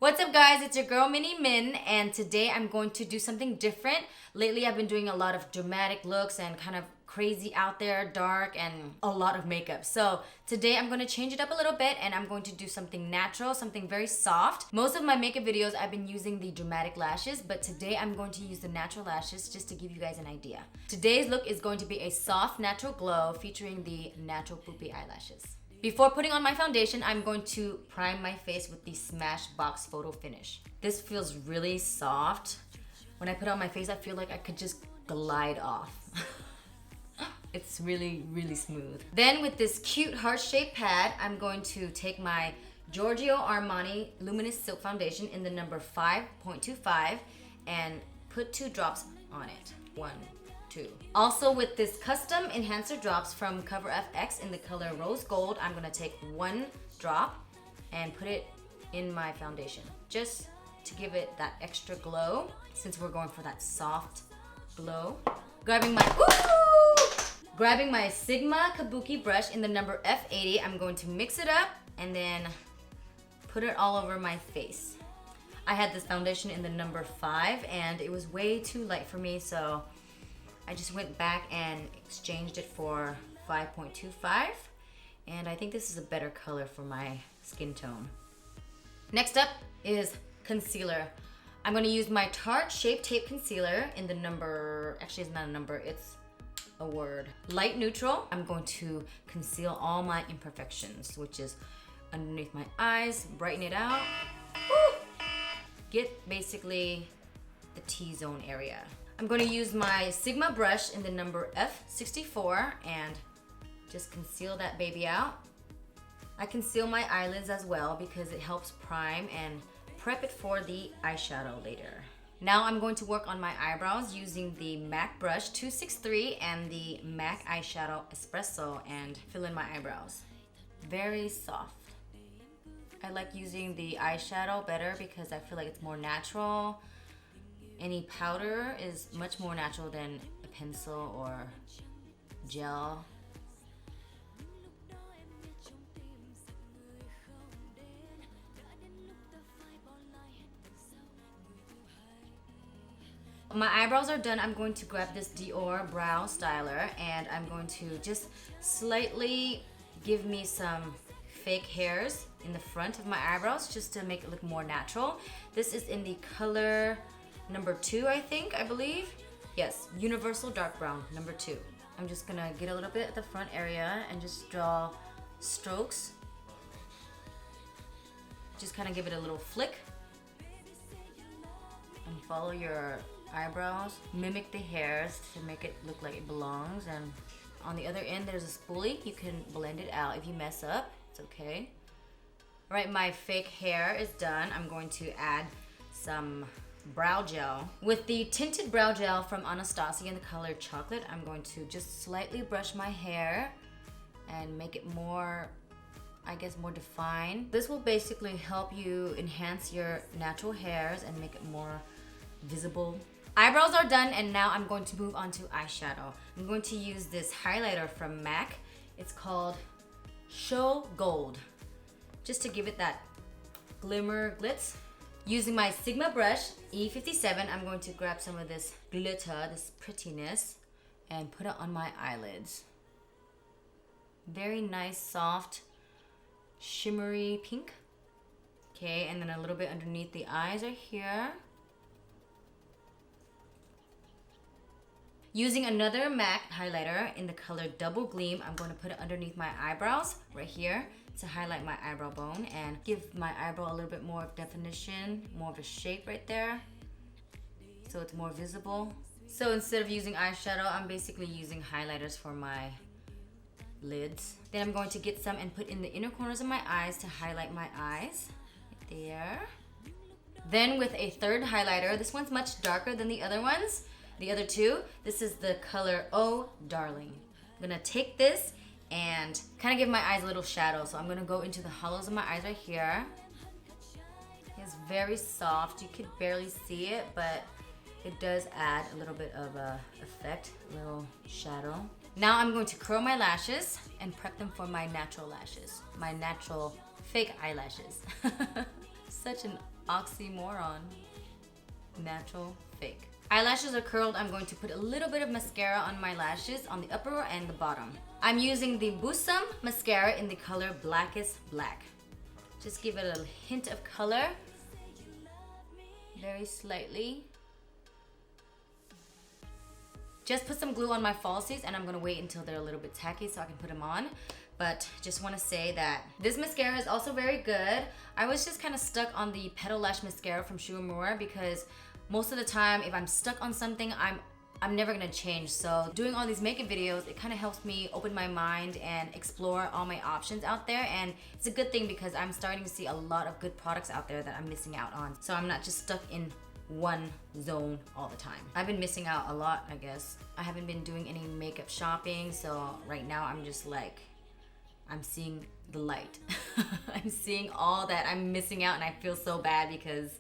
What's up guys, it's your girl Minh, and today I'm going to do something different. Lately I've been doing a lot of dramatic looks and kind of crazy out there, dark, and a lot of makeup. So today I'm going to change it up a little bit and I'm going to do something natural, something very soft. Most of my makeup videos I've been using the dramatic lashes, but today I'm going to use the natural lashes just to give you guys an idea. Today's look is going to be a soft natural glow featuring the natural Poupee eyelashes. Before putting on my foundation, I'm going to prime my face with the Smashbox Photofinish. This feels really soft. When I put it on my face, I feel like I could just glide off. It's really, really smooth. Then with this cute heart-shaped pad, I'm going to take my Giorgio Armani Luminous Silk Foundation in the number 5.25 and put 2 drops on it. 1, 2. Also with this custom enhancer drops from Cover FX in the color Rose Gold, I'm gonna take 1 drop and put it in my foundation just to give it that extra glow since we're going for that soft glow. Grabbing my Sigma Kabuki brush in the number F80, I'm going to mix it up and then put it all over my face. I had this foundation in the number 5 and it was way too light for me, so I just went back and exchanged it for 5.25, and I think this is a better color for my skin tone. Next up is concealer. I'm going to use my Tarte Shape Tape Concealer in the number, actually it's not a number, it's a word, light neutral. I'm going to conceal all my imperfections, which is underneath my eyes, brighten it out. Woo! Get basically the T-zone area. I'm going to use my Sigma brush in the number F64 and just conceal that baby out. I conceal my eyelids as well because it helps prime and prep it for the eyeshadow later. Now I'm going to work on my eyebrows using the MAC brush 263 and the MAC eyeshadow Espresso and fill in my eyebrows. Very soft. I like using the eyeshadow better because I feel like it's more natural. Any powder is much more natural than a pencil or gel. My eyebrows are done. I'm going to grab this Dior brow styler and I'm going to just slightly give me some fake hairs in the front of my eyebrows just to make it look more natural. This is in the color number 2, I believe. Yes, Universal Dark Brown, number 2. I'm just gonna get a little bit at the front area and just draw strokes. Just kind of give it a little flick. And follow your eyebrows. Mimic the hairs to make it look like it belongs. And on the other end, there's a spoolie. You can blend it out. If you mess up, it's okay. All right, my fake hair is done. I'm going to add some brow gel. With the tinted brow gel from Anastasia in the color Chocolate, I'm going to just slightly brush my hair and make it more, I guess, more defined. This will basically help you enhance your natural hairs and make it more visible. Eyebrows are done and now I'm going to move on to eyeshadow. I'm going to use this highlighter from MAC. It's called Show Gold, just to give it that glimmer glitz. Using my Sigma brush E57, I'm going to grab some of this glitter, this prettiness, and put it on my eyelids. Very nice, soft, shimmery pink. Okay, and then a little bit underneath the eyes right here. Using another MAC highlighter in the color Double Gleam, I'm going to put it underneath my eyebrows right here to highlight my eyebrow bone and give my eyebrow a little bit more definition, more of a shape right there, so it's more visible. So instead of using eyeshadow, I'm basically using highlighters for my lids. Then I'm going to get some and put in the inner corners of my eyes to highlight my eyes, right there. Then with a third highlighter, this one's much darker than the other ones, the other two. This is the color Oh Darling. I'm gonna take this and kind of give my eyes a little shadow. So I'm gonna go into the hollows of my eyes right here. It's very soft. You could barely see it, but it does add a little bit of a effect, a little shadow. Now I'm going to curl my lashes and prep them for my natural lashes, my natural fake eyelashes. Such an Oxymoron. Natural, fake. Eyelashes are curled. I'm going to put a little bit of mascara on my lashes on the upper and the bottom. I'm using the Buxom mascara in the color Blackest Black. Just give it a hint of color. Very slightly. Just put some glue on my falsies and I'm gonna wait until they're a little bit tacky so I can put them on. But just wanna say that this mascara is also very good. I was just kind of stuck on the Petal Lash mascara from Shimmer because most of the time if I'm stuck on something, I'm never gonna change. So doing all these makeup videos, it kind of helps me open my mind and explore all my options out there. And it's a good thing because I'm starting to see a lot of good products out there that I'm missing out on. So I'm not just stuck in one zone all the time. I've been missing out a lot, I guess. I haven't been doing any makeup shopping. So right now I'm just like, I'm seeing the light. I'm seeing all that I'm missing out and I feel so bad because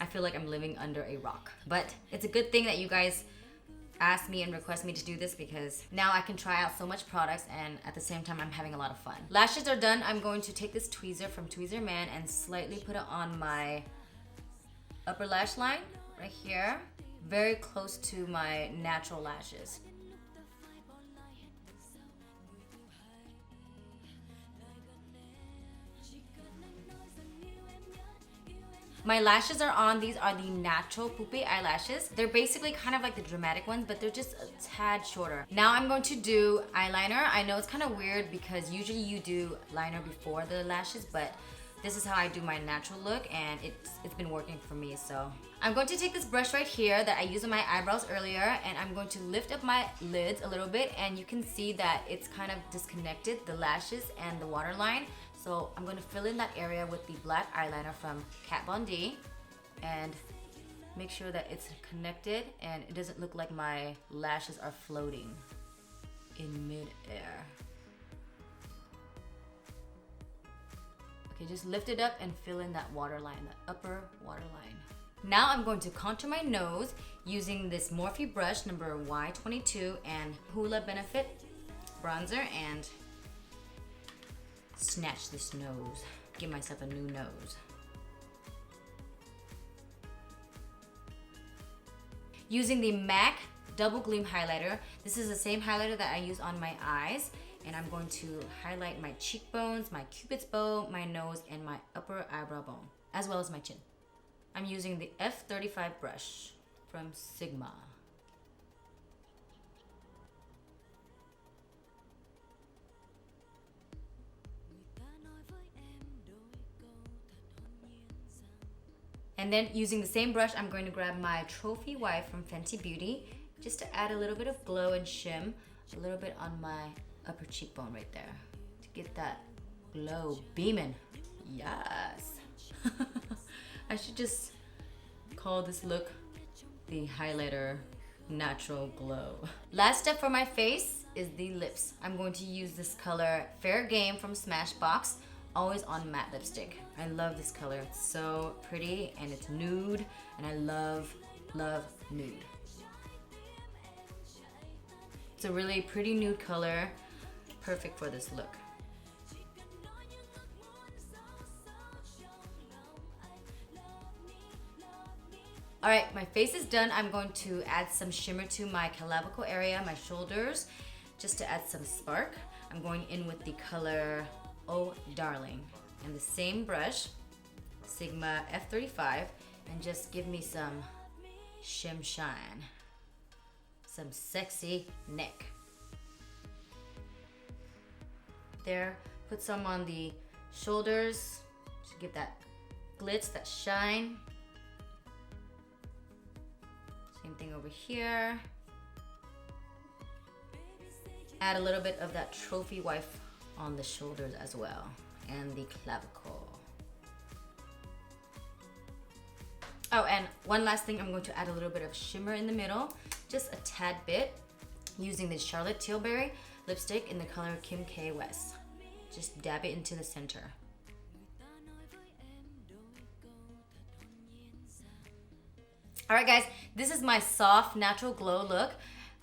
I feel like I'm living under a rock. But it's a good thing that you guys asked me and request me to do this because now I can try out so much products and at the same time I'm having a lot of fun. Lashes are done. I'm going to take this tweezer from Tweezerman and slightly put it on my upper lash line right here, very close to my natural lashes. My lashes are on. These are the natural Poupee eyelashes. They're basically kind of like the dramatic ones, but they're just a tad shorter. Now I'm going to do eyeliner. I know it's kind of weird because usually you do liner before the lashes, but this is how I do my natural look and it's been working for me. So I'm going to take this brush right here that I used on my eyebrows earlier and I'm going to lift up my lids a little bit and you can see that it's kind of disconnected, the lashes and the waterline. So I'm going to fill in that area with the black eyeliner from Kat Von D and make sure that it's connected and it doesn't look like my lashes are floating in mid-air. Okay, just lift it up and fill in that waterline, the upper waterline. Now I'm going to contour my nose using this Morphe brush number Y22 and Hoola Benefit bronzer and snatch this nose. Give myself a new nose. Using the MAC Double Gleam highlighter. This is the same highlighter that I use on my eyes. And I'm going to highlight my cheekbones, my cupid's bow, my nose, and my upper eyebrow bone, as well as my chin. I'm using the F35 brush from Sigma. And then using the same brush, I'm going to grab my Trophy Wife from Fenty Beauty, just to add a little bit of glow and shim, a little bit on my upper cheekbone right there, to get that glow beaming. Yes. I should just call this look the highlighter natural glow. Last step for my face is the lips. I'm going to use this color Fair Game from Smashbox, always on matte lipstick. I love this color. It's so pretty and it's nude and I love, love nude. It's a really pretty nude color, perfect for this look. All right, my face is done. I'm going to add some shimmer to my clavicle area, my shoulders, just to add some spark. I'm going in with the color Oh Darling and the same brush, Sigma F35, and just give me some shim shine, some sexy neck. There, put some on the shoulders to give that glitz, that shine. Same thing over here. Add a little bit of that Trophy Wife on the shoulders as well, and the clavicle. Oh, and one last thing, I'm going to add a little bit of shimmer in the middle, just a tad bit, using the Charlotte Tilbury lipstick in the color Kim K West. Just dab it into the center. All right, guys, this is my soft, natural glow look,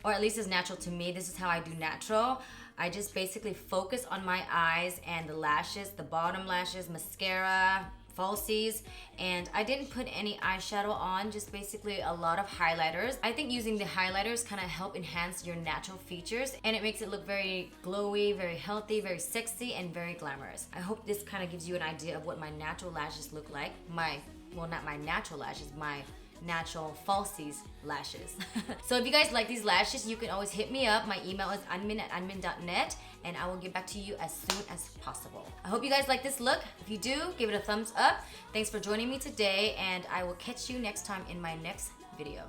or at least it's natural to me. This is how I do natural. I just basically focus on my eyes and the lashes, the bottom lashes, mascara, falsies, and I didn't put any eyeshadow on, just basically a lot of highlighters. I think using the highlighters kind of help enhance your natural features, and it makes it look very glowy, very healthy, very sexy, and very glamorous. I hope this kind of gives you an idea of what my natural lashes look like. Well, not my natural lashes, my natural falsies lashes. So if you guys like these lashes, you can always hit me up. My email is anhminh@anhminh.net, and I will get back to you as soon as possible. I hope you guys like this look. If you do, give it a thumbs up. Thanks for joining me today, and I will catch you next time in my next video.